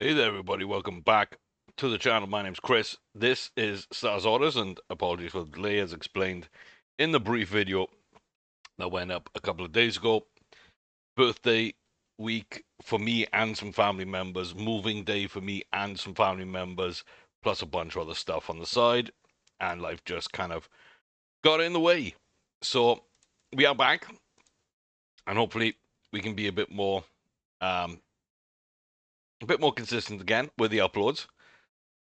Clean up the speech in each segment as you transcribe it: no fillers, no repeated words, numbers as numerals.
Hey there, everybody. Welcome back to the channel. My name's Chris. This is Stars Orders, and apologies for the delay as explained in the brief video that went up a couple of days ago. Birthday week for me and some family members, moving day for me and some family members, plus a bunch of other stuff on the side, and life just kind of got in the way. So we are back, and hopefully we can be um, a bit more consistent again with the uploads.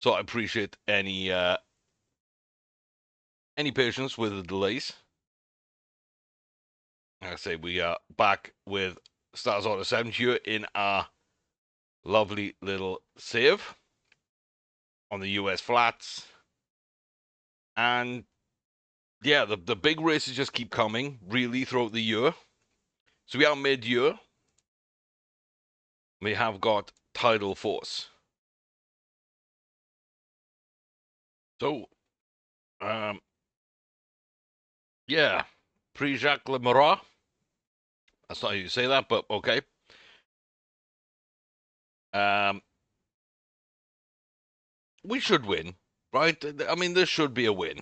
So I appreciate any patience with the delays. Like I say, we are back with Stars Order 7 here in our lovely little save on the US flats. And yeah, the big races just keep coming, really, throughout the year. So we are mid-year. We have got Tidal Force. So, um, yeah, Pre-Jacques Le Marat. That's not how you say that, but okay. Um, we should win, right? I mean, this should be a win.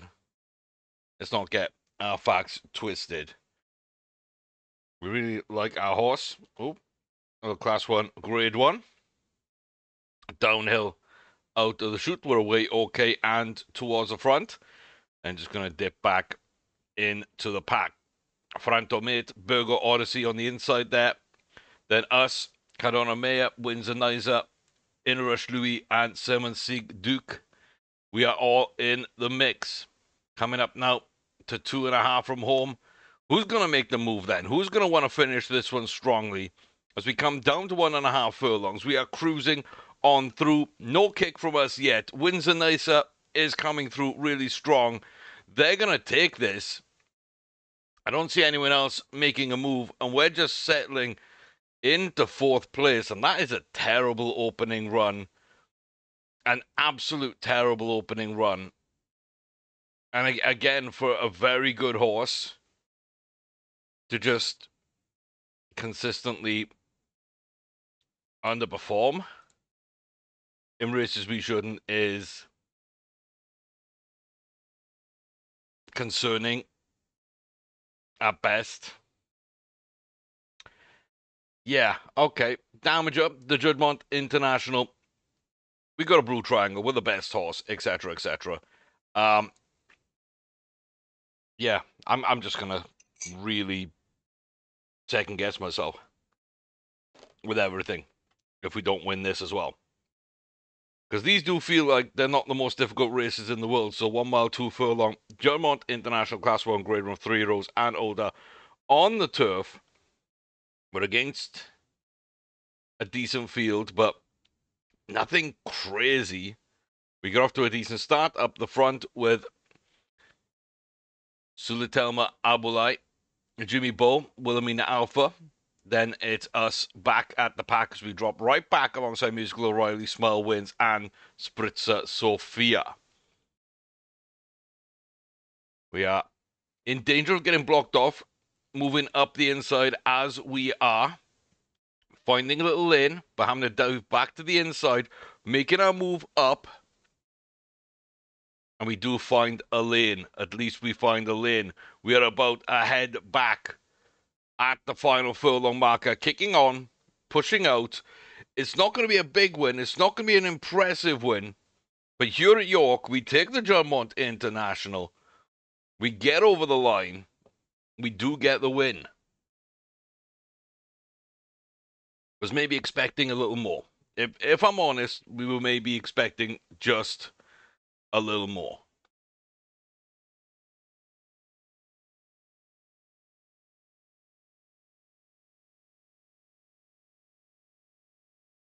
Let's not get our facts twisted. We really like our horse. Oh, class 1, grade 1. Downhill out of the chute. We're away okay and towards the front. And just going to dip back into the pack. Frantomate, Burger Odyssey on the inside there. Then us, Cadona Meyer, Windsor Nizer, Inrush Louis, and Simon Sieg Duke. We are all in the mix. Coming up now to 2.5 from home. Who's going to make the move then? Who's going to want to finish this one strongly? As we come down to 1.5 furlongs, we are cruising on through. No kick from us yet. Windsor Nicer is coming through really strong. They're going to take this. I don't see anyone else making a move, and we're just settling into 4th place, and that is a terrible opening run. An absolute terrible opening run. And again, for a very good horse to just consistently underperform in races we shouldn't is concerning at best. Yeah, okay. Damage up the Judmont International. We got a blue triangle with the best horse, etc., etc. Um, yeah, I'm just gonna really second guess myself with everything if we don't win this as well. Because these do feel like they're not the most difficult races in the world. So 1 mile, 2 furlong, Judmont International Class 1 grade 1 3-year-olds and older on the turf. We're against a decent field, but nothing crazy. We got off to a decent start up the front with Sulitelma Abulai, Jimmy Bull, Wilhelmina Alpha. Then it's us back at the pack as we drop right back alongside Musical O'Reilly, Smile Wins, and Spritzer Sophia. We are in danger of getting blocked off, moving up the inside as we are. Finding a little lane, but having to dive back to the inside, making our move up. And we do find a lane. At least we find a lane. We are about a head back at the final furlong marker, kicking on, pushing out. It's not going to be a big win. It's not going to be an impressive win. But here at York, we take the Judmont International. We get over the line. We do get the win. Was maybe expecting a little more. If I'm honest, we were maybe expecting just a little more.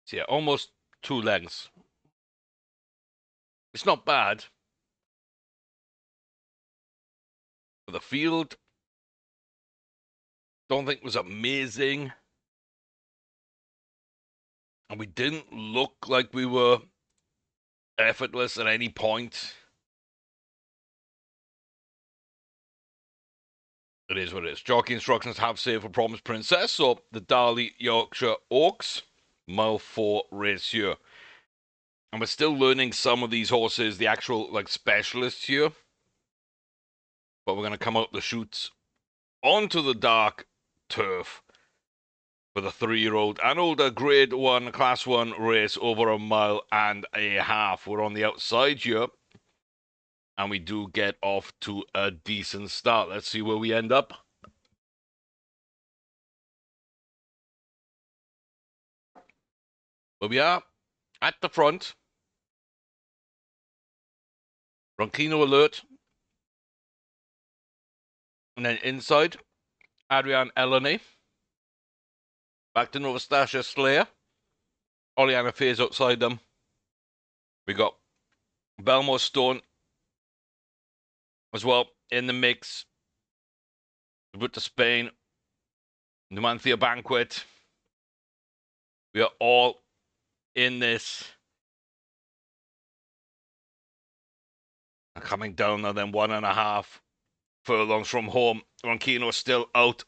So yeah, almost 2 lengths. It's not bad. The field, don't think was amazing. And we didn't look like we were effortless at any point. It is what it is. Jockey instructions have saved for Promise Princess, so the Darley Yorkshire Oaks. Mile 4 race here. And we're still learning some of these horses, the actual like specialists here. But we're going to come out the chutes onto the dark turf for the 3-year-old and older grade 1 class 1 race over a mile and a half. We're on the outside here. And we do get off to a decent start. Let's see where we end up. But we are at the front. Ronquino alert. And then inside, Adrian Eleni. Back to Novastasia Slayer. Oleana Faze outside them. We got Belmore Stone as well in the mix. With the Spain. Numancia Banquet. We are all in this. Coming down now then 1.5 furlongs from home. Ronquino still out.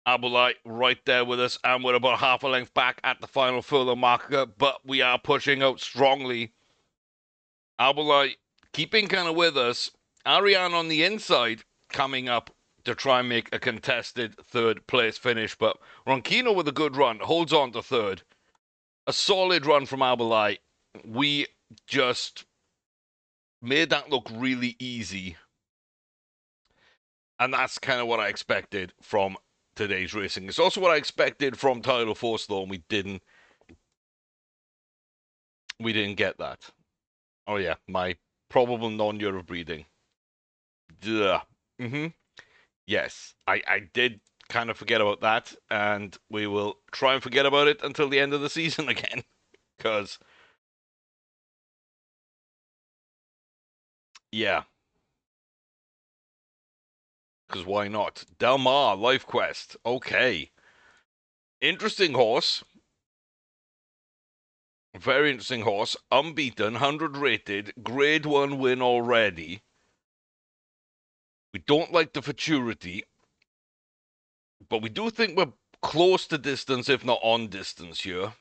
Abulai right there with us, and we're about half a length back at the final furlong marker, but we are pushing out strongly. Abulai keeping kind of with us. Ariane on the inside coming up to try and make a contested third place finish, but Ronquino with a good run holds on to third. A solid run from Abulai. We just made that look really easy. And that's kind of what I expected from today's racing. It's also what I expected from Tidal Force, though, and we didn't get that. Oh yeah, my probable non-year of breeding. Duh. Yes, I did kind of forget about that, and we will try and forget about it until the end of the season again. Because, yeah. Because why not? Del Mar, Life Quest. Okay. Interesting horse. Very interesting horse. Unbeaten, 100 rated, grade 1 win already. We don't like the futurity, but we do think we're close to distance, if not on distance here.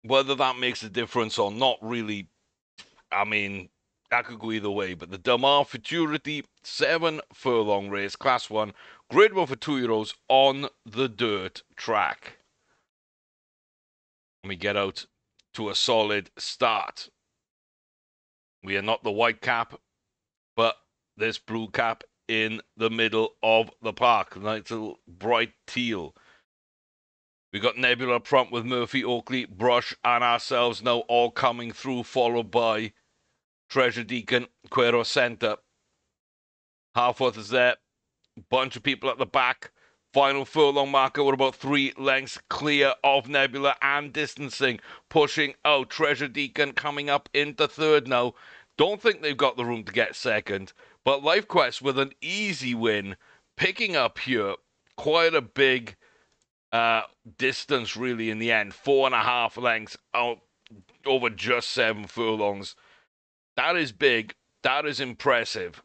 Whether that makes a difference or not, really, I mean, that could go either way. But the Damar Futurity 7 furlong race, class 1, grade 1 for 2-year-olds on the dirt track. And we get out to a solid start. We are not the white cap, but this blue cap in the middle of the park. Nice little bright teal. We got Nebula up front with Murphy, Oakley, Brush, and ourselves now all coming through, followed by Treasure Deacon, Cuero Center. Halfworth is there. Bunch of people at the back. Final furlong marker. We're about 3 lengths clear of Nebula and distancing. Pushing out. Treasure Deacon coming up into third now. Don't think they've got the room to get second. But Life Quest with an easy win. Picking up here quite a big distance really in the end. 4.5 lengths out over just 7 furlongs. That is big. That is impressive.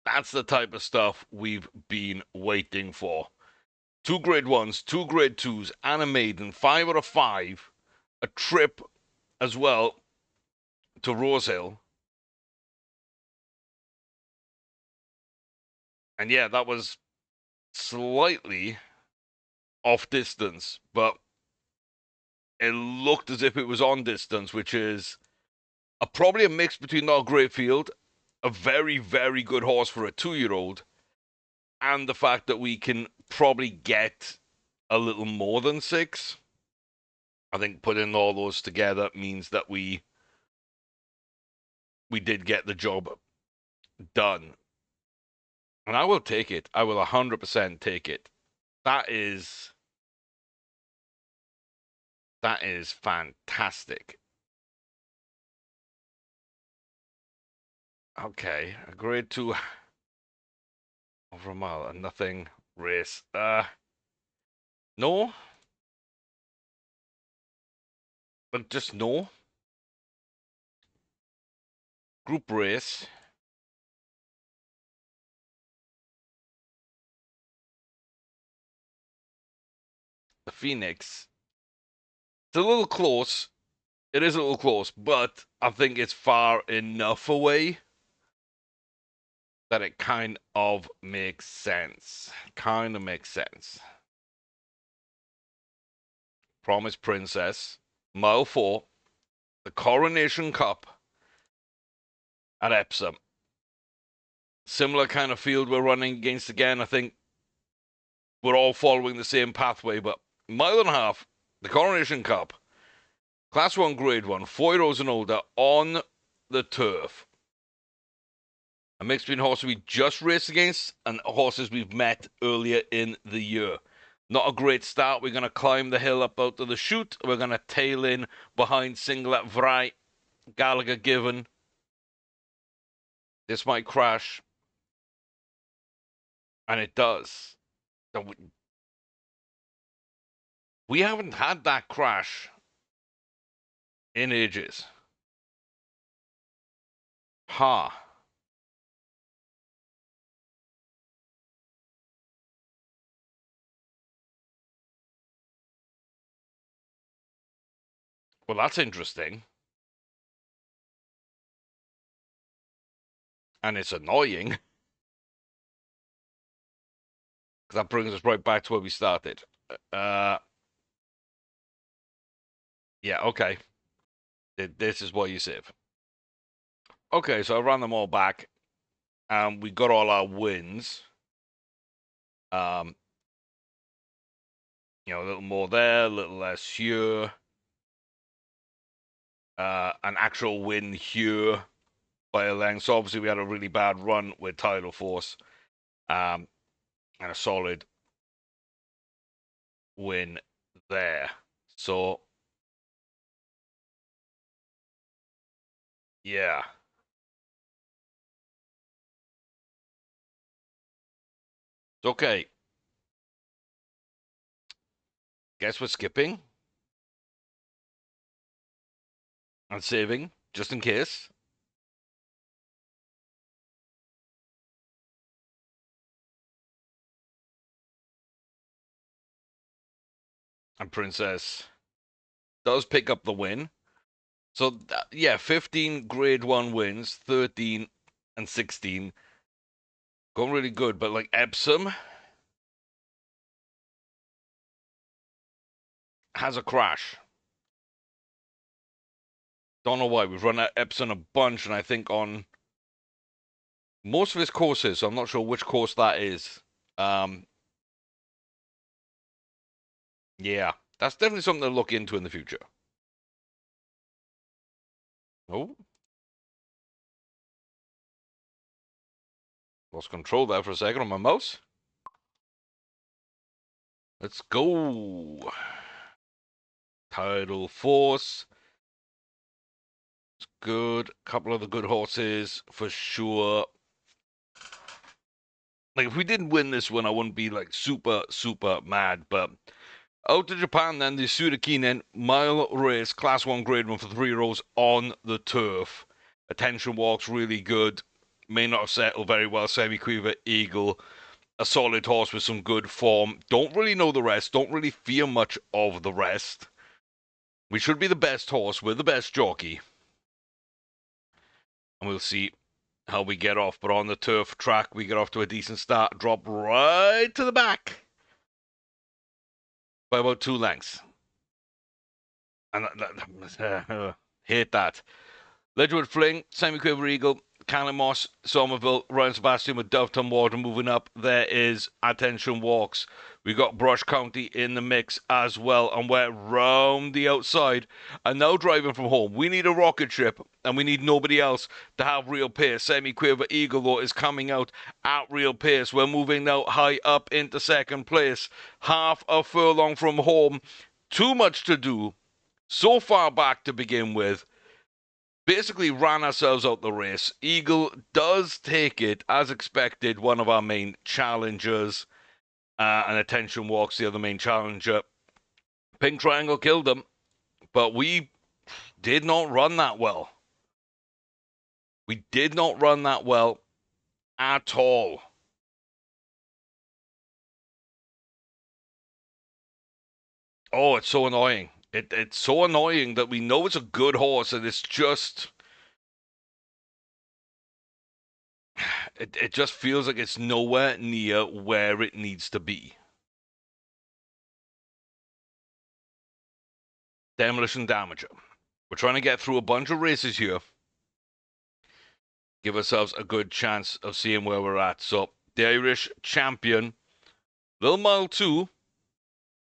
That's the type of stuff we've been waiting for. 2 grade 1s, 2 grade 2s, and a maiden. 5 out of 5. A trip as well to Rosehill. And yeah, that was slightly off distance, but it looked as if it was on distance, which is probably a mix between not a great field, a very, very good horse for a 2-year-old, and the fact that we can probably get a little more than 6. I think putting all those together means that we did get the job done. And I will take it. I will 100% take it. That is fantastic. Okay, a grade 2 over a mile and nothing race. No. But just no. Group race. The Phoenix It's a little close. It is a little close, but I think it's far enough away that it kind of makes sense. Kind of makes sense. Promise Princess, Mile 4, the Coronation Cup at Epsom. Similar kind of field we're running against again. I think we're all following the same pathway, but mile and a half, the Coronation Cup, Class 1, Grade 1, 4-year-olds and older on the turf. A mix between horses we just raced against and horses we've met earlier in the year. Not a great start. We're going to climb the hill up out to the chute. We're going to tail in behind Singlet Vry, Gallagher Given. This might crash. And it does. We haven't had that crash in ages. Ha. Well, that's interesting. And it's annoying. Because that brings us right back to where we started. Yeah, okay. This is what you save. Okay, so I ran them all back. We got all our wins. A little more there, a little less here. An actual win here by a length. So obviously we had a really bad run with Tidal Force. And a solid win there. So, yeah. It's okay. Guess we're skipping and saving, just in case. And Princess does pick up the win. So, yeah, 15 Grade 1 wins, 13 and 16. Going really good, but like Epsom has a crash. Don't know why. We've run Epsom a bunch, and I think on most of his courses, so I'm not sure which course that is. Yeah, that's definitely something to look into in the future. Oh, lost control there for a second on my mouse. Let's go. Tidal Force. It's good. A couple of the good horses for sure. Like, if we didn't win this one, I wouldn't be like super, super mad. But out to Japan then, the Surakinen mile race, Class 1 Grade 1 for 3-year-olds on the turf. Attention walks really good. May not have settled very well. Semi-Quiver Eagle. A solid horse with some good form. Don't really know the rest. Don't really fear much of the rest. We should be the best horse. We're the best jockey. And we'll see how we get off. But on the turf track, we get off to a decent start. Drop right to the back by about 2 lengths. And hate that. Ledgewood Fling, Semi-Quiver Eagle, Canamos, Somerville, Ryan Sebastian with Doveton Water moving up. There is Attention Walks. We got Brush County in the mix as well, and we're round the outside. And now driving from home. We need a rocket ship, and we need nobody else to have real pace. Semi-Quiver Eagle, though, is coming out at real pace. We're moving now high up into second place. Half a furlong from home. Too much to do. So far back to begin with. Basically ran ourselves out the race. Eagle does take it, as expected, one of our main challengers. And Attention Walks the other main challenger. Pink Triangle killed them, but we did not run that well. We did not run that well at all. Oh, it's so annoying. It's so annoying that we know it's a good horse and it's just it just feels like it's nowhere near where it needs to be. Demolition Damager. We're trying to get through a bunch of races here. Give ourselves a good chance of seeing where we're at. So the Irish champion, Little Mile 2,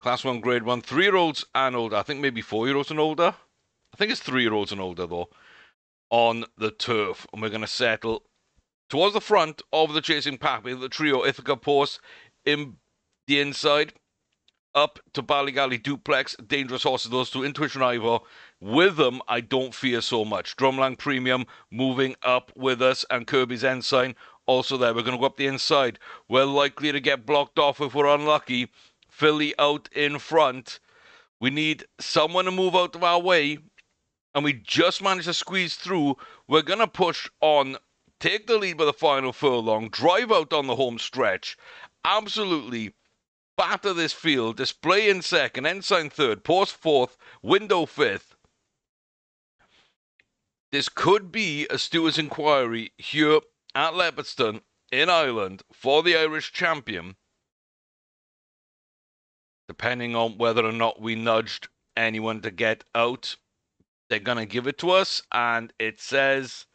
Class 1, Grade 1, 3-year-olds and older. I think maybe 4-year-olds and older. I think it's 3-year-olds and older, though, on the turf. And we're going to settle towards the front of the chasing pack. We have the trio, Ithaca Post in the inside. Up to Ballygally Duplex, Dangerous Horses, those two, Intuition Ivor. With them, I don't fear so much. Drumlang Premium moving up with us, and Kirby's Ensign also there. We're going to go up the inside. We're likely to get blocked off if we're unlucky. Philly out in front. We need someone to move out of our way, and we just managed to squeeze through. We're going to push on, take the lead by the final furlong, drive out on the home stretch. Absolutely batter this field, Display in second, Ensign third, Post fourth, Window fifth. This could be a Stewards' inquiry here at Leopardstown in Ireland for the Irish champion, depending on whether or not we nudged anyone to get out. They're going to give it to us, and it says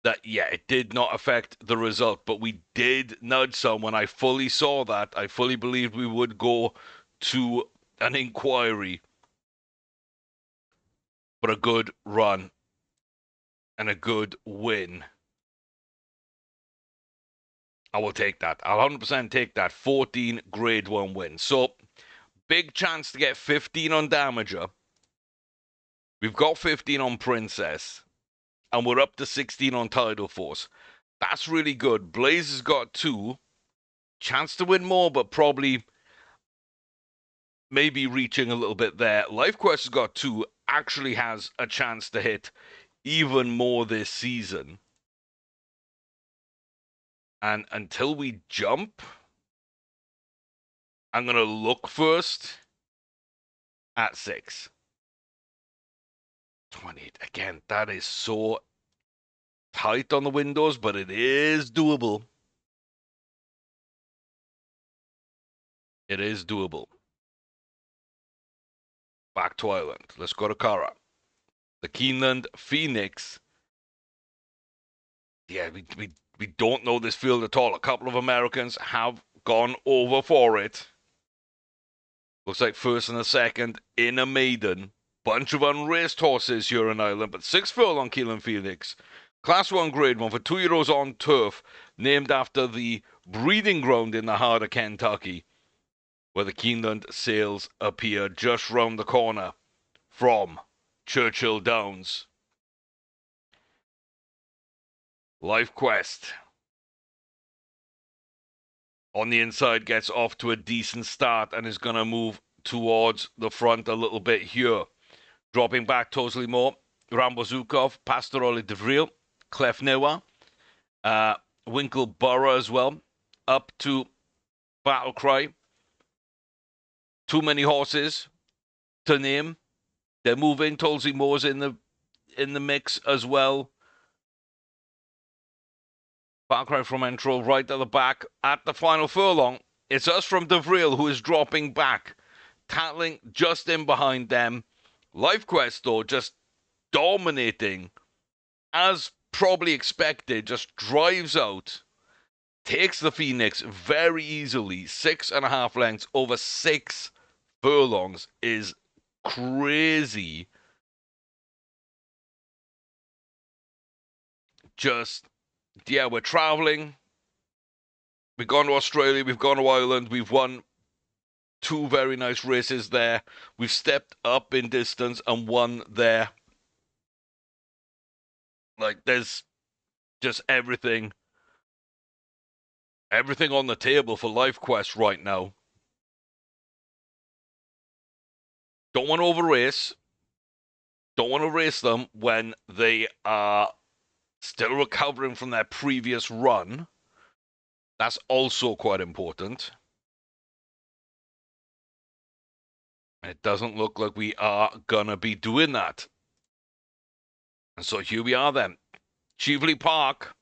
that, yeah, it did not affect the result, but we did nudge someone. I fully saw that. I fully believed we would go to an inquiry. But a good run and a good win. I will take that. I'll 100% take that. 14 Grade 1 wins. So, big chance to get 15 on Damager. We've got 15 on Princess. And we're up to 16 on Tidal Force. That's really good. Blaze has got 2. Chance to win more, but probably maybe reaching a little bit there. LifeQuest has got 2. Actually has a chance to hit even more this season. And until we jump, I'm going to look first at 6. 28. Again, that is so tight on the windows, but it is doable. It is doable. Back to Ireland. Let's go to Cara. The Keeneland Phoenix. Yeah, we don't know this field at all. A couple of Americans have gone over for it. Looks like first and a second in a maiden. Bunch of unraced horses here in Ireland, but 6 furlong Keeneland Phoenix. Class 1 Grade 1 for 2-year-olds on turf, named after the breeding ground in the heart of Kentucky, where the Keeneland sales appear just round the corner from Churchill Downs. Life Quest on the inside gets off to a decent start and is going to move towards the front a little bit here. Dropping back totally more. Rambo Zukov, Pastoroli Devril, Clef Newa, Winkleborough as well, up to Battle Cry. Too many horses to name. They're moving. Tulsi Moore's in the mix as well. Battle Cry from Entro right at the back at the final furlong. It's us from Devril who is dropping back, tattling just in behind them. Life Quest, though, just dominating, as probably expected, just drives out, takes the Phoenix very easily. 6.5 lengths over 6 furlongs is crazy. Just, yeah, we're traveling. We've gone to Australia, we've gone to Ireland, we've won 2 very nice races there. We've stepped up in distance and won there. Like, there's just everything on the table for Life Quest right now. Don't want to over-race. Don't want to race them when they are still recovering from their previous run. That's also quite important. It doesn't look like we are gonna be doing that. And so here we are then. Cheveley Park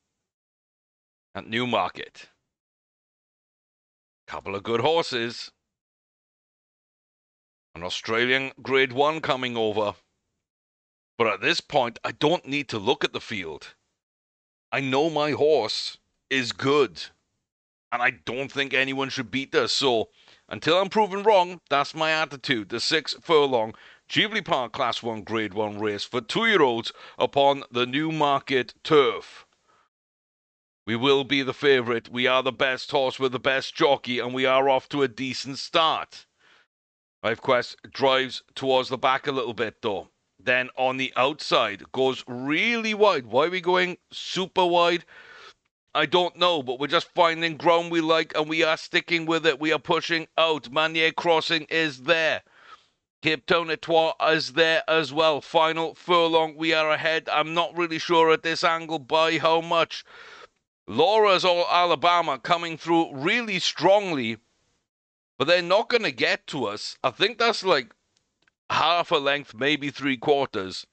at Newmarket. Couple of good horses. An Australian Grade 1 coming over. But at this point, I don't need to look at the field. I know my horse is good. And I don't think anyone should beat us. So until I'm proven wrong, that's my attitude. The 6 furlong Cheveley Park Class 1 Grade 1 race for 2-year-olds upon the Newmarket turf. We will be the favourite. We are the best horse with the best jockey, and we are off to a decent start. Life Quest drives towards the back a little bit, though. Then on the outside, goes really wide. Why are we going super wide? I don't know, but we're just finding ground we like, and we are sticking with it. We are pushing out. Manier Crossing is there. Cape Town Etoile is there as well. Final furlong, we are ahead. I'm not really sure at this angle by how much. Laura's All Alabama coming through really strongly, but they're not going to get to us. I think that's like half a length, maybe 3/4.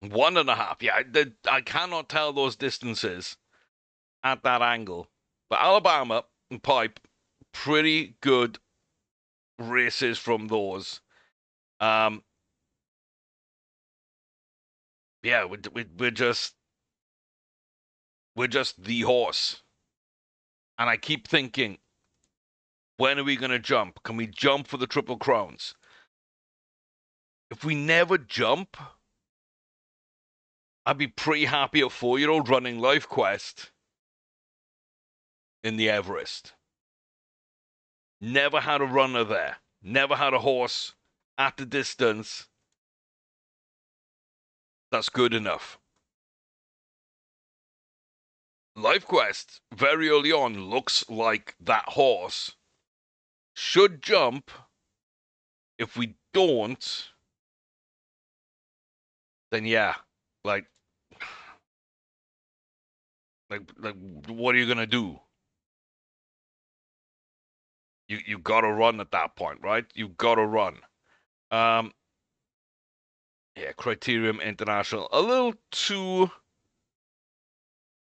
1.5. Yeah, I cannot tell those distances at that angle. But Alabama and Pipe, pretty good races from those. Yeah, we're just the horse. And I keep thinking, when are we going to jump? Can we jump for the Triple Crowns? If we never jump, I'd be pretty happy a 4-year-old running Life Quest in the Everest. Never had a runner there. Never had a horse at the distance. That's good enough. Life Quest, very early on, looks like that horse should jump. If we don't, then yeah, like what are you gonna do? You gotta run at that point, right? You gotta run. Yeah, Criterium International, a little too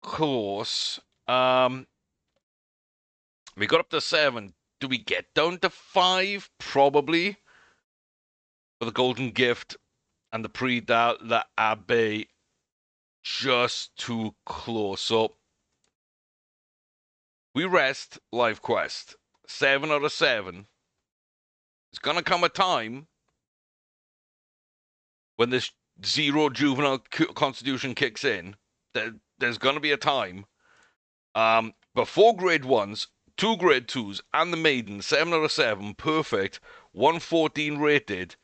close. We got up to 7. Do we get down to 5? Probably. For the Golden Gift and the Prix de l'Abbé, just too close. So we rest Life Quest. 7 out of 7. It's gonna come a time when this 0 juvenile constitution kicks in. There's gonna be a time. Before Grade 1s, 2 Grade 2s, and the maiden, 7 out of 7, perfect, 114 rated,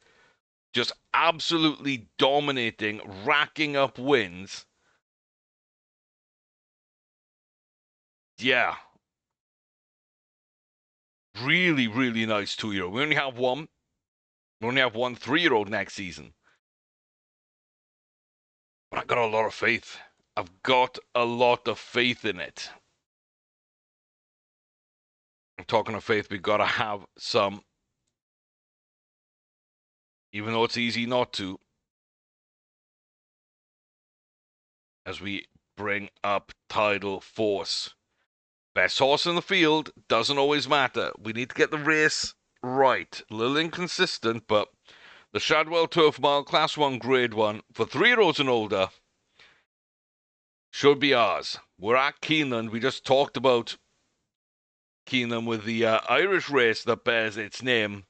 just absolutely dominating, racking up wins. Yeah. Really, really nice 2-year-old. We only have one. We only have one 3-year-old next season. But I got a lot of faith. I've got a lot of faith in it. I'm talking of faith, we gotta have some. Even though it's easy not to. As we bring up Tidal Force. Best horse in the field doesn't always matter. We need to get the race right. A little inconsistent, but the Shadwell Turf Mile Class 1 Grade 1 for 3-year-olds and older should be ours. We're at Keeneland. We just talked about Keeneland with the Irish race that bears its name.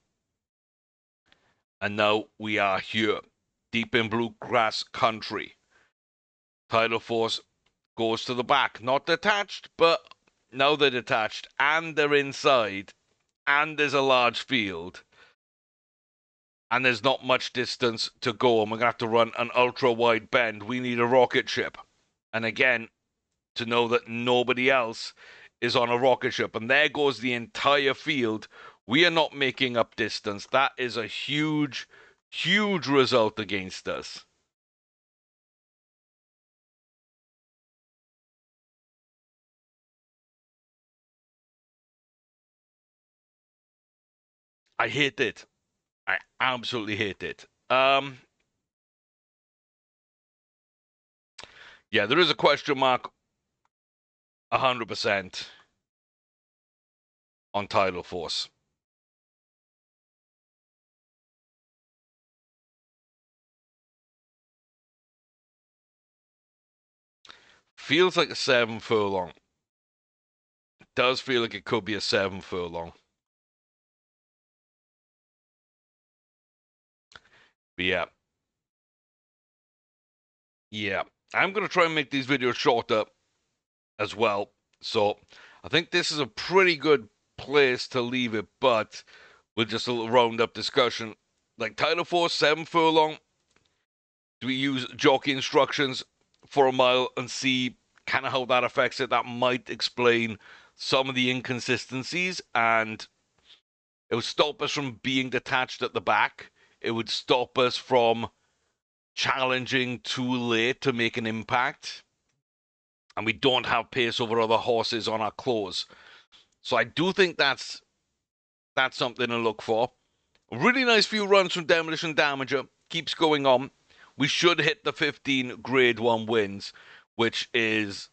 And now we are here, deep in bluegrass country. Tidal Force goes to the back. Not detached, but now they're detached. And they're inside. And there's a large field. And there's not much distance to go. And we're going to have to run an ultra-wide bend. We need a rocket ship. And again, to know that nobody else is on a rocket ship. And there goes the entire field. We are not making up distance. That is a huge, huge result against us. I hate it. I absolutely hate it. Yeah, there is a question mark 100% on Tidal Force. Feels like a 7 furlong. Does feel like it could be a 7 furlong. But yeah. Yeah. I'm going to try and make these videos shorter as well. So I think this is a pretty good place to leave it, but with just a little round up discussion. Like Tidal Force, 7 furlong. Do we use jockey instructions for a mile and see kind of how that affects it? That might explain some of the inconsistencies, and it would stop us from being detached at the back. It would stop us from challenging too late to make an impact. And we don't have pace over other horses on our claws. So I do think that's something to look for. A really nice few runs from Demolition Damager. Keeps going on. We should hit the 15 Grade 1 wins, which is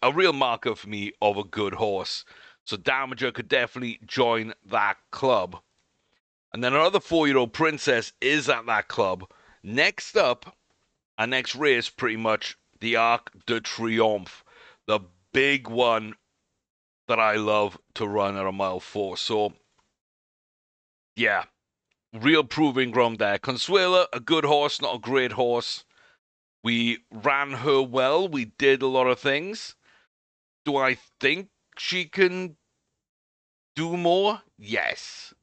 a real marker for me of a good horse. So Damager could definitely join that club. And then our other 4-year-old Princess is at that club. Next up, our next race, pretty much, the Arc de Triomphe. The big one that I love to run at a mile 4. So, yeah, real proving ground there. Consuela, a good horse, not a great horse. We ran her well. We did a lot of things. Do I think she can do more? Yes.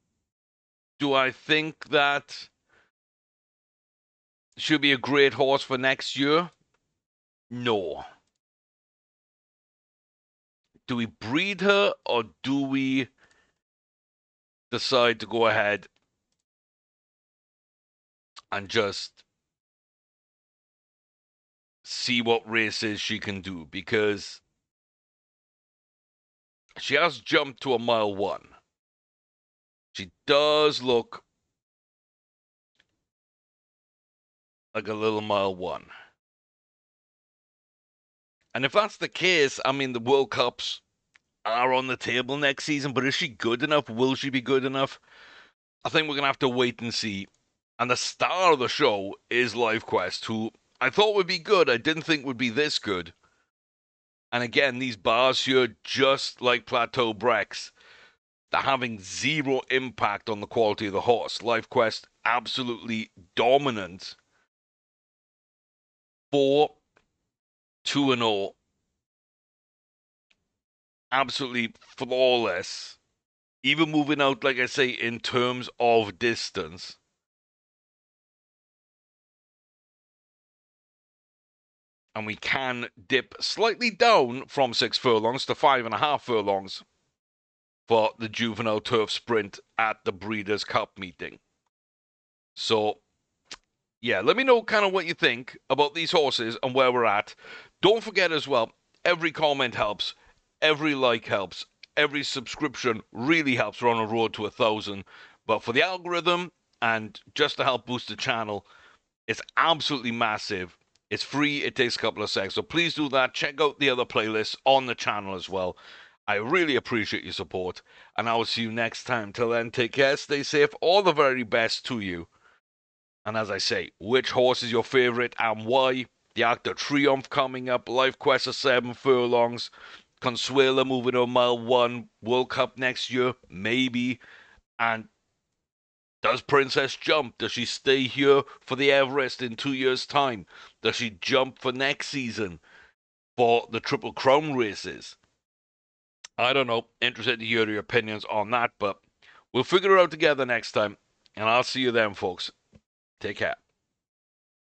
Do I think that she'll be a great horse for next year? No. Do we breed her or do we decide to go ahead and just see what races she can do? Because she has jumped to a mile 1. She does look like a little mile 1. And if that's the case, I mean, the World Cups are on the table next season, but is she good enough? Will she be good enough? I think we're going to have to wait and see. And the star of the show is Life Quest, who I thought would be good. I didn't think would be this good. And again, these bars here, just like Plateau Brex, they're having zero impact on the quality of the horse. Life Quest, absolutely dominant. 4-2-0. Absolutely flawless. Even moving out, like I say, in terms of distance. And we can dip slightly down from 6 furlongs to 5.5 furlongs for the juvenile turf sprint at the Breeders' Cup meeting. So, yeah, let me know kind of what you think about these horses and where we're at. Don't forget as well, every comment helps, every like helps, every subscription really helps. We're on a road to 1,000. But for the algorithm and just to help boost the channel, it's absolutely massive. It's free. It takes a couple of seconds. So please do that. Check out the other playlists on the channel as well. I really appreciate your support. And I will see you next time. Till then, take care, stay safe, all the very best to you. And as I say, which horse is your favorite and why? The Arc de Triomphe coming up. Life Quest of 7 furlongs. Consuela moving to mile 1. World Cup next year. Maybe. And does Princess jump? Does she stay here for the Everest in 2 years' time? Does she jump for next season for the Triple Crown races? I don't know. Interested to hear your opinions on that, but we'll figure it out together next time. And I'll see you then, folks. Take care.